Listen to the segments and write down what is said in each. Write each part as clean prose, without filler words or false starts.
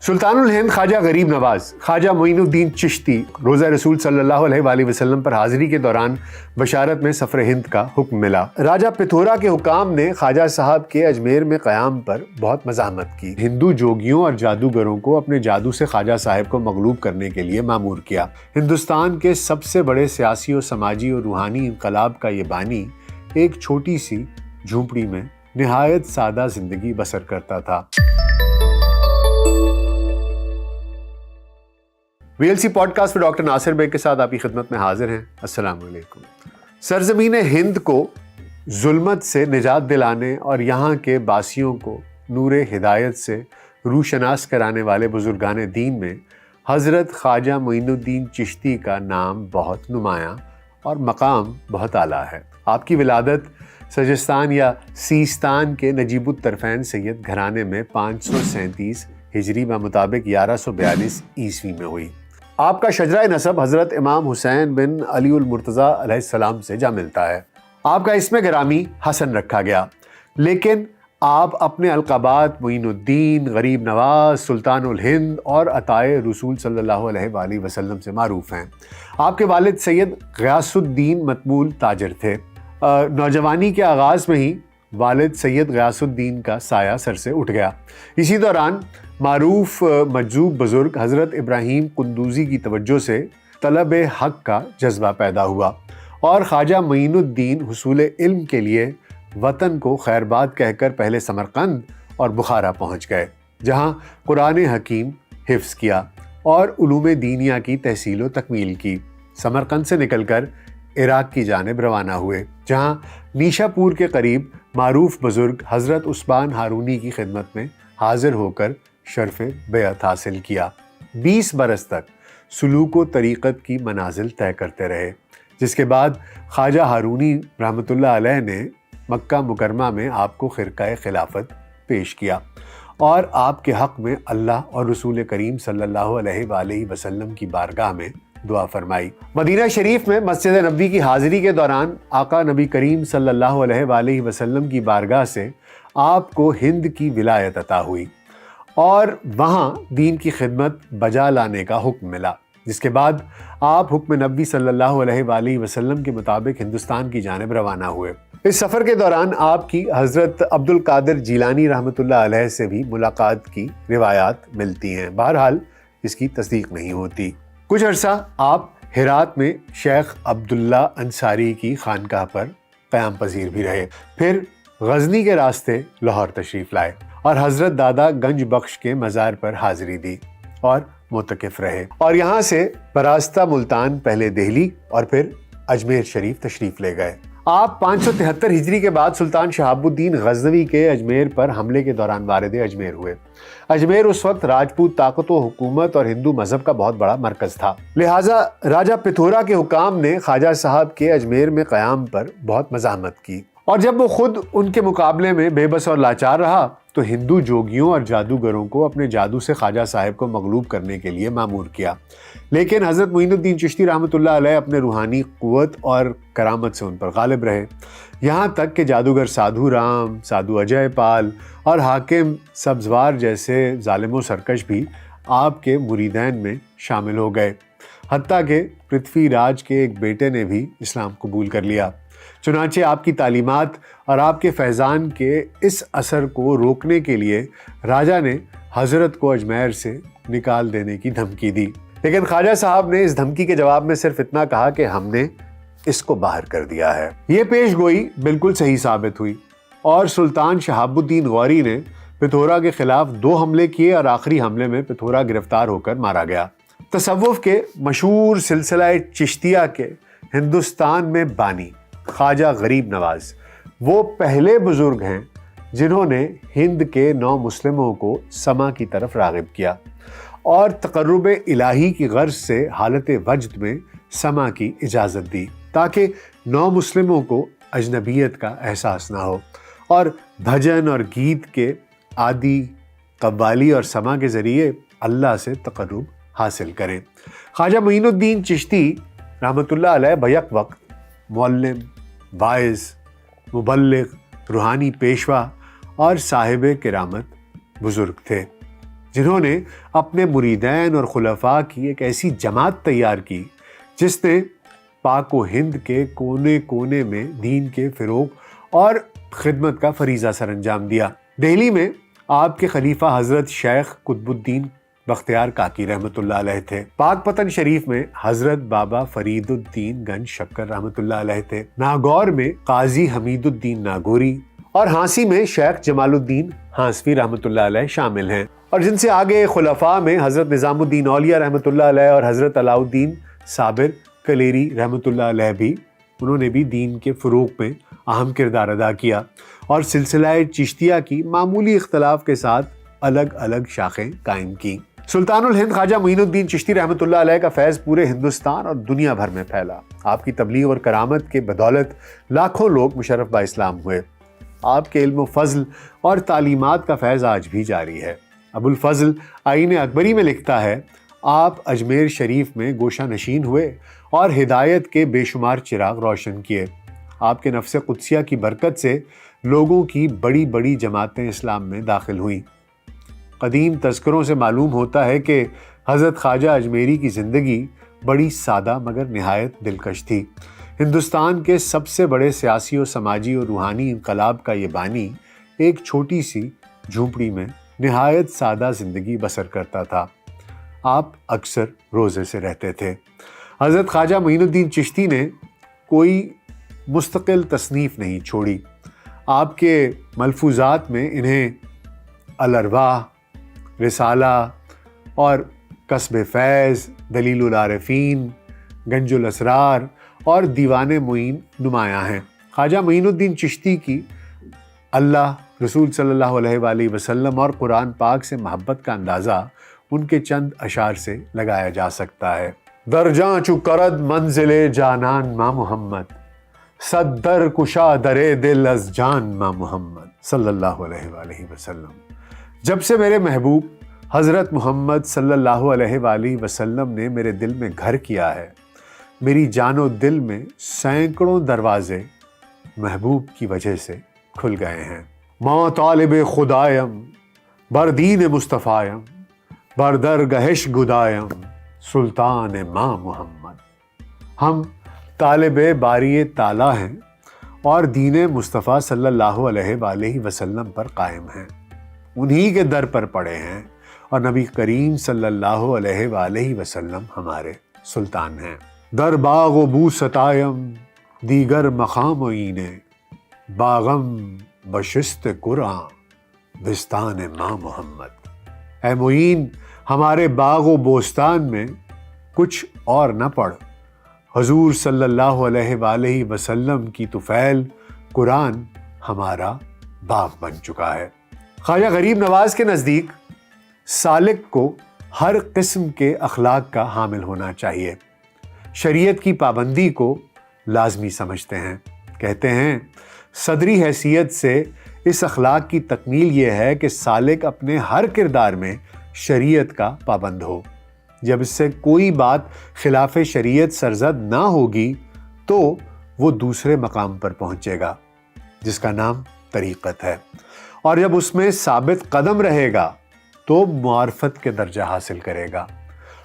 سلطان الہند خواجہ غریب نواز خواجہ معین الدین چشتی روزہ رسول صلی اللہ علیہ وآلہ وسلم پر حاضری کے دوران بشارت میں سفر ہند کا حکم ملا۔ راجہ پتھورا کے حکام نے خواجہ صاحب کے اجمیر میں قیام پر بہت مزاحمت کی۔ ہندو جوگیوں اور جادوگروں کو اپنے جادو سے خواجہ صاحب کو مغلوب کرنے کے لیے مامور کیا۔ ہندوستان کے سب سے بڑے سیاسی اور سماجی اور روحانی انقلاب کا یہ بانی ایک چھوٹی سی جھونپڑی میں نہایت سادہ زندگی بسر کرتا تھا۔ VLC پوڈ کاسٹ میں ڈاکٹر ناصر بیگ کے ساتھ آپ کی خدمت میں حاضر ہیں۔ السلام علیکم۔ سرزمین ہند کو ظلمت سے نجات دلانے اور یہاں کے باسیوں کو نور ہدایت سے روشناس کرانے والے بزرگان دین میں حضرت خواجہ معین الدین چشتی کا نام بہت نمایاں اور مقام بہت اعلیٰ ہے۔ آپ کی ولادت سجستان یا سیستان کے نجیب الطرفین سید گھرانے میں 537 ہجری بمطابق 1142 عیسوی میں ہوئی۔ آپ کا شجرہ نسب حضرت امام حسین بن علی المرتضیٰ علیہ السلام سے جا ملتا ہے۔ آپ کا اسم گرامی حسن رکھا گیا، لیکن آپ اپنے القابات معین الدین، غریب نواز، سلطان الہند اور عطائے رسول صلی اللہ علیہ وآلہ وسلم سے معروف ہیں۔ آپ کے والد سید غیاث الدین مطبول تاجر تھے۔ نوجوانی کے آغاز میں ہی والد سید غیاث الدین کا سایہ سر سے اٹھ گیا۔ اسی دوران معروف مجذوب بزرگ حضرت ابراہیم قندوزی کی توجہ سے طلب حق کا جذبہ پیدا ہوا اور خواجہ معین الدین حصول علم کے لیے وطن کو خیر باد کہہ کر پہلے سمرقند اور بخارا پہنچ گئے، جہاں قرآن حکیم حفظ کیا اور علوم دینیہ کی تحصیل و تکمیل کی۔ سمرقند سے نکل کر عراق کی جانب روانہ ہوئے، جہاں نیشا پور کے قریب معروف بزرگ حضرت عثمان ہارونی کی خدمت میں حاضر ہو کر شرف بیعت حاصل کیا۔ 20 برس تک سلوک و طریقت کی منازل طے کرتے رہے، جس کے بعد خواجہ ہارونی رحمۃ اللہ علیہ نے مکہ مکرمہ میں آپ کو خرقہ خلافت پیش کیا اور آپ کے حق میں اللہ اور رسول کریم صلی اللہ علیہ وآلہ وسلم کی بارگاہ میں دعا فرمائی۔ مدینہ شریف میں مسجد نبوی کی حاضری کے دوران آقا نبی کریم صلی اللہ علیہ وآلہ وسلم کی بارگاہ سے آپ کو ہند کی ولایت عطا ہوئی اور وہاں دین کی خدمت بجا لانے کا حکم ملا، جس کے بعد آپ حکم نبوی صلی اللہ علیہ وآلہ وسلم کے مطابق ہندوستان کی جانب روانہ ہوئے۔ اس سفر کے دوران آپ کی حضرت عبد القادر جیلانی رحمۃ اللہ علیہ سے بھی ملاقات کی روایات ملتی ہیں، بہرحال اس کی تصدیق نہیں ہوتی۔ کچھ عرصہ آپ ہرات میں شیخ عبداللہ انصاری کی خانقاہ پر قیام پذیر بھی رہے، پھر غزنی کے راستے لاہور تشریف لائے اور حضرت دادا گنج بخش کے مزار پر حاضری دی اور معتکف رہے، اور یہاں سے براستہ ملتان پہلے دہلی اور پھر اجمیر شریف تشریف لے گئے۔ آپ 573 ہجری کے بعد سلطان شہاب الدین غزنوی کے اجمیر پر حملے کے دوران وارد اجمیر ہوئے۔ اجمیر اس وقت راجپوت طاقت و حکومت اور ہندو مذہب کا بہت بڑا مرکز تھا، لہٰذا راجہ پتھورا کے حکام نے خواجہ صاحب کے اجمیر میں قیام پر بہت مزاحمت کی، اور جب وہ خود ان کے مقابلے میں بے بس اور لاچار رہا تو ہندو جوگیوں اور جادوگروں کو اپنے جادو سے خواجہ صاحب کو مغلوب کرنے کے لیے مامور کیا، لیکن حضرت معین الدین چشتی رحمۃ اللہ علیہ اپنے روحانی قوت اور کرامت سے ان پر غالب رہے، یہاں تک کہ جادوگر سادھو رام، سادھو اجے پال اور حاکم سبزوار جیسے ظالم و سرکش بھی آپ کے مریدین میں شامل ہو گئے، حتیٰ کہ پرتھوی راج کے ایک بیٹے نے بھی اسلام قبول کر لیا۔ چنانچہ آپ کی تعلیمات اور آپ کے فیضان کے اس اثر کو روکنے کے لیے راجہ نے حضرت کو اجمیر سے نکال دینے کی دھمکی دی، لیکن خواجہ صاحب نے اس دھمکی کے جواب میں صرف اتنا کہا کہ ہم نے اس کو باہر کر دیا ہے۔ یہ پیش گوئی بالکل صحیح ثابت ہوئی اور سلطان شہاب الدین غوری نے پتھورا کے خلاف 2 حملے کیے اور آخری حملے میں پتھورا گرفتار ہو کر مارا گیا۔ تصوف کے مشہور سلسلہ چشتیہ کے ہندوستان میں بانی خواجہ غریب نواز وہ پہلے بزرگ ہیں جنہوں نے ہند کے نو مسلموں کو سما کی طرف راغب کیا اور تقرب الہی کی غرض سے حالت وجد میں سما کی اجازت دی، تاکہ نو مسلموں کو اجنبیت کا احساس نہ ہو اور بھجن اور گیت کے عادی قوالی اور سما کے ذریعے اللہ سے تقرب حاصل کریں۔ خواجہ معین الدین چشتی رحمۃ اللہ علیہ بیک وقت معلم، واعظ، مبلغ، روحانی پیشوا اور صاحب کرامت بزرگ تھے۔ جنہوں نے اپنے مریدین اور خلفاء کی ایک ایسی جماعت تیار کی جس نے پاک و ہند کے کونے کونے میں دین کے فروغ اور خدمت کا فریضہ سر انجام دیا۔ دہلی میں آپ کے خلیفہ حضرت شیخ قطب الدین بختیار کاکی رحمۃ اللہ علیہ تھے۔ پاک پتن شریف میں حضرت بابا فرید الدین گنج شکر رحمۃ اللہ علیہ تھے۔ ناگور میں قاضی حمید الدین ناگوری اور ہانسی میں شیخ جمال الدین ہانسوی رحمۃ اللہ علیہ شامل ہیں، اور جن سے آگے خلفاء میں حضرت نظام الدین اولیاء رحمۃ اللہ علیہ اور حضرت علاء الدین صابر کلیری رحمۃ اللہ علیہ بھی، انہوں نے بھی دین کے فروغ میں اہم کردار ادا کیا اور سلسلہ چشتیہ کی معمولی اختلاف کے ساتھ الگ الگ شاخیں قائم کی۔ سلطان الہند خواجہ معین الدین چشتی رحمۃ اللہ علیہ کا فیض پورے ہندوستان اور دنیا بھر میں پھیلا۔ آپ کی تبلیغ اور کرامت کے بدولت لاکھوں لوگ مشرف با اسلام ہوئے۔ آپ کے علم و فضل اور تعلیمات کا فیض آج بھی جاری ہے۔ ابو الفضل آئین اکبری میں لکھتا ہے، آپ اجمیر شریف میں گوشہ نشین ہوئے اور ہدایت کے بے شمار چراغ روشن کیے۔ آپ کے نفس قدسیہ کی برکت سے لوگوں کی بڑی بڑی جماعتیں اسلام میں داخل ہوئیں۔ قدیم تذکروں سے معلوم ہوتا ہے کہ حضرت خواجہ اجمیری کی زندگی بڑی سادہ مگر نہایت دلکش تھی۔ ہندوستان کے سب سے بڑے سیاسی و سماجی اور روحانی انقلاب کا یہ بانی ایک چھوٹی سی جھونپڑی میں نہایت سادہ زندگی بسر کرتا تھا۔ آپ اکثر روزے سے رہتے تھے۔ حضرت خواجہ معین الدین چشتی نے کوئی مستقل تصنیف نہیں چھوڑی۔ آپ کے ملفوظات میں انہیں الارواح، رسالہ اور کسب فیض، دلیل العارفین، گنج الاسرار اور دیوان معین نمایاں ہیں۔ خواجہ معین الدین چشتی کی اللہ، رسول صلی اللہ علیہ وآلہ وسلم اور قرآن پاک سے محبت کا اندازہ ان کے چند اشعار سے لگایا جا سکتا ہے۔ درجاں چو کرد منزل جانان ما محمد، صد در کشا در دل از جان ما محمد صلی اللہ علیہ وآلہ وسلم۔ جب سے میرے محبوب حضرت محمد صلی اللہ علیہ وآلہ وسلم نے میرے دل میں گھر کیا ہے، میری جان و دل میں سینکڑوں دروازے محبوب کی وجہ سے کھل گئے ہیں۔ ماں طالب خدایم بر دین مصطفایم، بر درگہش گدایم سلطان ماں محمد۔ ہم طالب باری تعالیٰ ہیں اور دین مصطفیٰ صلی اللہ علیہ وآلہ وسلم پر قائم ہیں، انہی کے در پر پڑے ہیں، اور نبی کریم صلی اللہ علیہ وآلہ وسلم ہمارے سلطان ہیں۔ در باغ و بو ستایم دیگر مقام اینے، باغم بشست قرآن بستان ماں محمد۔ اے معین، ہمارے باغ و بوستان میں کچھ اور نہ پڑ، حضور صلی اللہ علیہ وآلہ وسلم کی طفیل قرآن ہمارا باغ بن چکا ہے۔ خواجہ غریب نواز کے نزدیک سالک کو ہر قسم کے اخلاق کا حامل ہونا چاہیے۔ شریعت کی پابندی کو لازمی سمجھتے ہیں۔ کہتے ہیں، صدری حیثیت سے اس اخلاق کی تکمیل یہ ہے کہ سالک اپنے ہر کردار میں شریعت کا پابند ہو۔ جب اس سے کوئی بات خلاف شریعت سرزد نہ ہوگی تو وہ دوسرے مقام پر پہنچے گا جس کا نام طریقت ہے، اور جب اس میں ثابت قدم رہے گا تو معرفت کے درجہ حاصل کرے گا،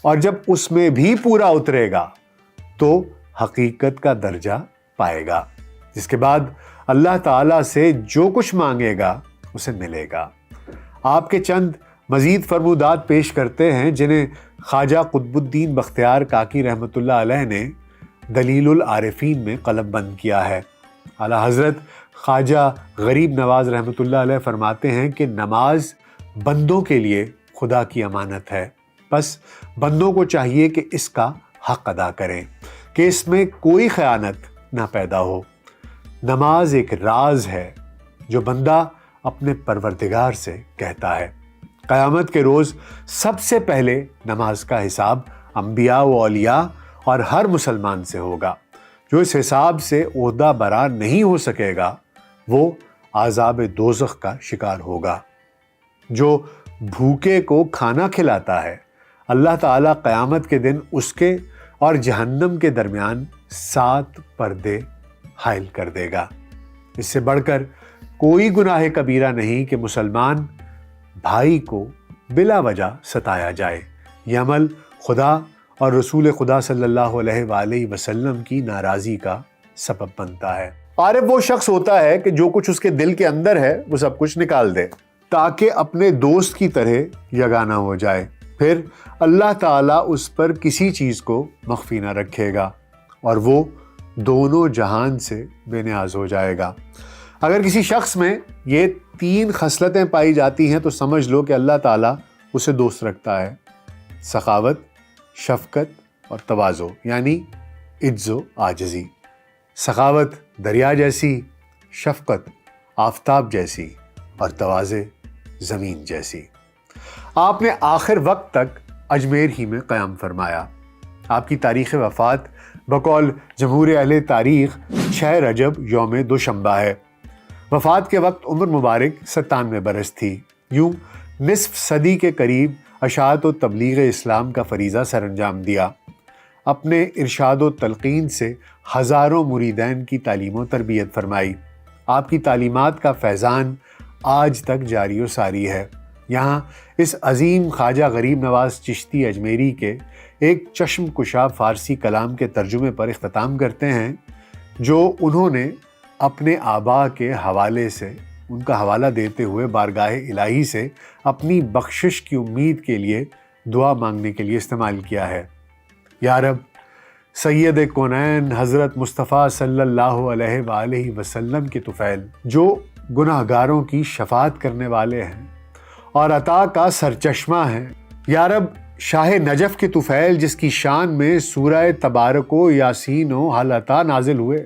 اور جب اس میں بھی پورا اترے گا تو حقیقت کا درجہ پائے گا، جس کے بعد اللہ تعالیٰ سے جو کچھ مانگے گا اسے ملے گا۔ آپ کے چند مزید فرمودات پیش کرتے ہیں جنہیں خواجہ قطب الدین بختیار کاکی رحمۃ اللہ علیہ نے دلیل العارفین میں قلم بند کیا ہے۔ اعلیٰ حضرت خواجہ غریب نواز رحمۃ اللہ علیہ فرماتے ہیں کہ نماز بندوں کے لیے خدا کی امانت ہے، بس بندوں کو چاہیے کہ اس کا حق ادا کریں، کہ اس میں کوئی خیانت نہ پیدا ہو۔ نماز ایک راز ہے جو بندہ اپنے پروردگار سے کہتا ہے۔ قیامت کے روز سب سے پہلے نماز کا حساب انبیاء و اولیاء اور ہر مسلمان سے ہوگا۔ جو اس حساب سے عہدہ برا نہیں ہو سکے گا وہ عذاب دوزخ کا شکار ہوگا۔ جو بھوکے کو کھانا کھلاتا ہے، اللہ تعالیٰ قیامت کے دن اس کے اور جہنم کے درمیان 7 پردے حائل کر دے گا۔ اس سے بڑھ کر کوئی گناہ کبیرہ نہیں کہ مسلمان بھائی کو بلا وجہ ستایا جائے۔ یہ عمل خدا اور رسول خدا صلی اللہ علیہ وآلہ وسلم کی ناراضی کا سبب بنتا ہے۔ عارف وہ شخص ہوتا ہے کہ جو کچھ اس کے دل کے اندر ہے وہ سب کچھ نکال دے تاکہ اپنے دوست کی طرح یگانہ ہو جائے، پھر اللہ تعالیٰ اس پر کسی چیز کو مخفی نہ رکھے گا اور وہ دونوں جہان سے بے نیاز ہو جائے گا۔ اگر کسی شخص میں یہ 3 خصلتیں پائی جاتی ہیں تو سمجھ لو کہ اللہ تعالیٰ اسے دوست رکھتا ہے۔ سخاوت، شفقت اور تواضع، یعنی عجز و عاجزی۔ سخاوت دریا جیسی، شفقت آفتاب جیسی اور تواضع زمین جیسی۔ آپ نے آخر وقت تک اجمیر ہی میں قیام فرمایا۔ آپ کی تاریخ وفات بقول جمہور اہل تاریخ 6 رجب یوم دوشنبہ ہے۔ وفات کے وقت عمر مبارک 97 برس تھی۔ یوں نصف صدی کے قریب اشاعت و تبلیغ اسلام کا فریضہ سر انجام دیا۔ اپنے ارشاد و تلقین سے ہزاروں مریدین کی تعلیم و تربیت فرمائی۔ آپ کی تعلیمات کا فیضان آج تک جاری و ساری ہے۔ یہاں اس عظیم خواجہ غریب نواز چشتی اجمیری کے ایک چشم کشا فارسی کلام کے ترجمے پر اختتام کرتے ہیں جو انہوں نے اپنے آبا کے حوالے سے ان کا حوالہ دیتے ہوئے بارگاہ الہی سے اپنی بخشش کی امید کے لیے دعا مانگنے کے لیے استعمال کیا ہے۔ یا رب، سید کونین حضرت مصطفیٰ صلی اللہ علیہ وآلہ وسلم کے طفیل جو گناہ گاروں کی شفاعت کرنے والے ہیں اور عطا کا سرچشمہ ہیں، یا رب شاہ نجف کے طفیل جس کی شان میں سورہ تبارک و یاسین و حل عطا نازل ہوئے،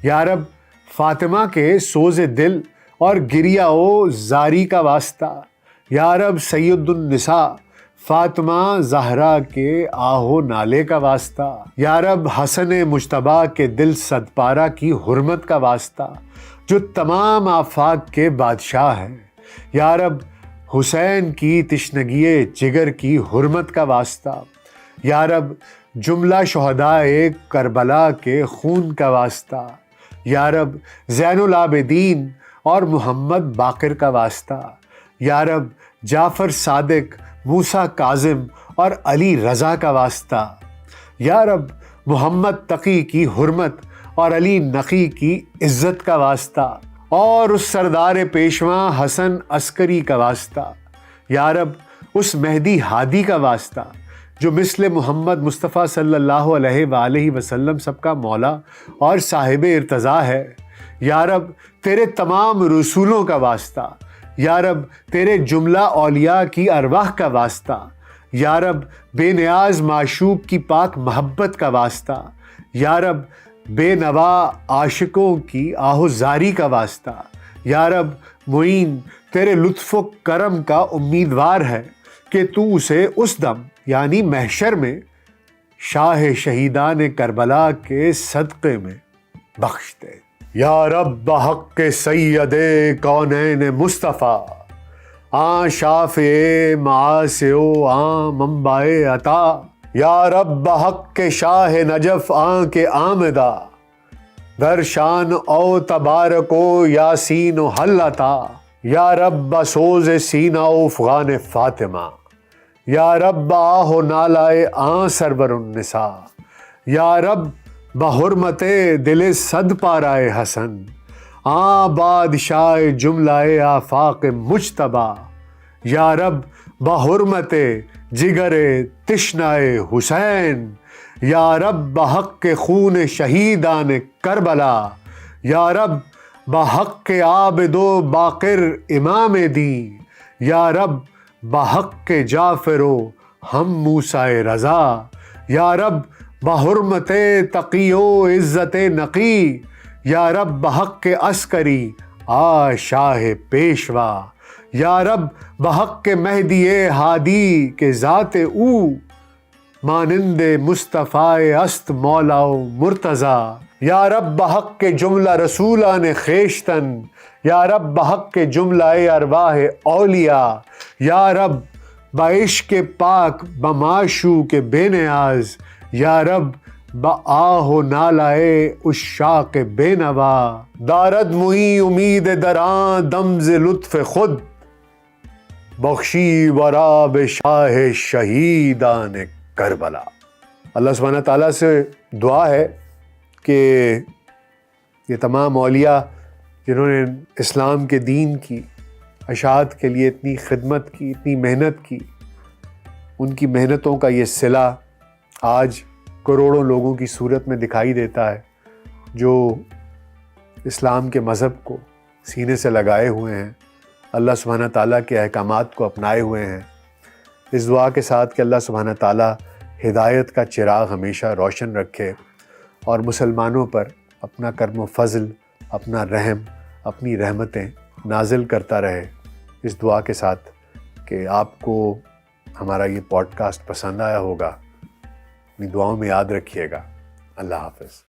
یا رب فاطمہ کے سوز دل اور گریہ و زاری کا واسطہ، یا رب سید النساء فاطمہ زہرا کے آہو نالے کا واسطہ، یا رب حسن مجتبیٰ کے دل صدپارہ کی حرمت کا واسطہ جو تمام آفاق کے بادشاہ ہیں، یا رب حسین کی تشنگی جگر کی حرمت کا واسطہ، یا رب جملہ شہدائے کربلا کے خون کا واسطہ، یا رب زین العابدین اور محمد باقر کا واسطہ، یا رب جعفر صادق، موسیٰ کاظم اور علی رضا کا واسطہ، یا رب محمد تقی کی حرمت اور علی نقی کی عزت کا واسطہ اور اس سردار پیشواں حسن عسکری کا واسطہ، یا رب اس مہدی ہادی کا واسطہ جو مثل محمد مصطفیٰ صلی اللہ علیہ وآلہ وسلم سب کا مولا اور صاحب ارتضیٰ ہے، یا رب تیرے تمام رسولوں کا واسطہ، یا رب تیرے جملہ اولیاء کی ارواح کا واسطہ، یا رب بے نیاز معشوق کی پاک محبت کا واسطہ، یا رب بے نوا عاشقوں کی آہوزاری کا واسطہ، یا رب معین تیرے لطف و کرم کا امیدوار ہے کہ تو اسے اس دم یعنی محشر میں شاہ شہیدان کربلا کے صدقے میں بخش دے۔ یا رب بحق سید کونین مصطفیٰ آن شافع معاصیو آن منبع عطا، یا رب بحق شاہ نجف آن کے آمدہ در شان او تبارک و یاسین و حل عطا، یا رب بسوز سینہ و افغان فاطمہ، یا رب آہ و نالائے آن سرور النساء، یا رب بحرمت دل صد پارائے حسن آن بادشاہ جملہ آفاق مجتبیٰ، یا رب بحرمت جگر تشنائے حسین، یا رب بحق خون شہیدان کربلا، یا رب بحق عابد و باقر امام دین، یا رب بحق جعفر و ہم موسیٰ رضا، یا رب بحرمت تقی و عزت نقی، یا رب بحق عسکری آ شاہ پیشوا، یا رب بحق مہدی ہادی کے ذات او مانند مصطفیٰ است مولا و مرتضیٰ، یا رب بحق جملہ رسولان خیشتن، یا رب بحق جملہ ارواح اولیاء، یا رب بعشق پاک بمعشوق بے نیاز، یا رب بآہ و نالائے عشاق بے نوا، دارد مہی امید دران دمز لطف خود، بخشی وراب شاہ شہیدان کربلا. اللہ سبحانہ تعالیٰ سے دعا ہے کہ یہ تمام اولیاء جنہوں نے اسلام کے دین کی اشاعت کے لیے اتنی خدمت کی، اتنی محنت کی، ان کی محنتوں کا یہ صلہ آج کروڑوں لوگوں کی صورت میں دکھائی دیتا ہے جو اسلام کے مذہب کو سینے سے لگائے ہوئے ہیں، اللہ سبحانہ تعالیٰ کے احکامات کو اپنائے ہوئے ہیں. اس دعا کے ساتھ کہ اللہ سبحانہ تعالیٰ ہدایت کا چراغ ہمیشہ روشن رکھے اور مسلمانوں پر اپنا کرم و فضل، اپنا رحم، اپنی رحمتیں نازل کرتا رہے. اس دعا کے ساتھ کہ آپ کو ہمارا یہ پوڈ کاسٹ پسند آیا ہوگا، اپنی دعاؤں میں یاد رکھیے گا. اللہ حافظ.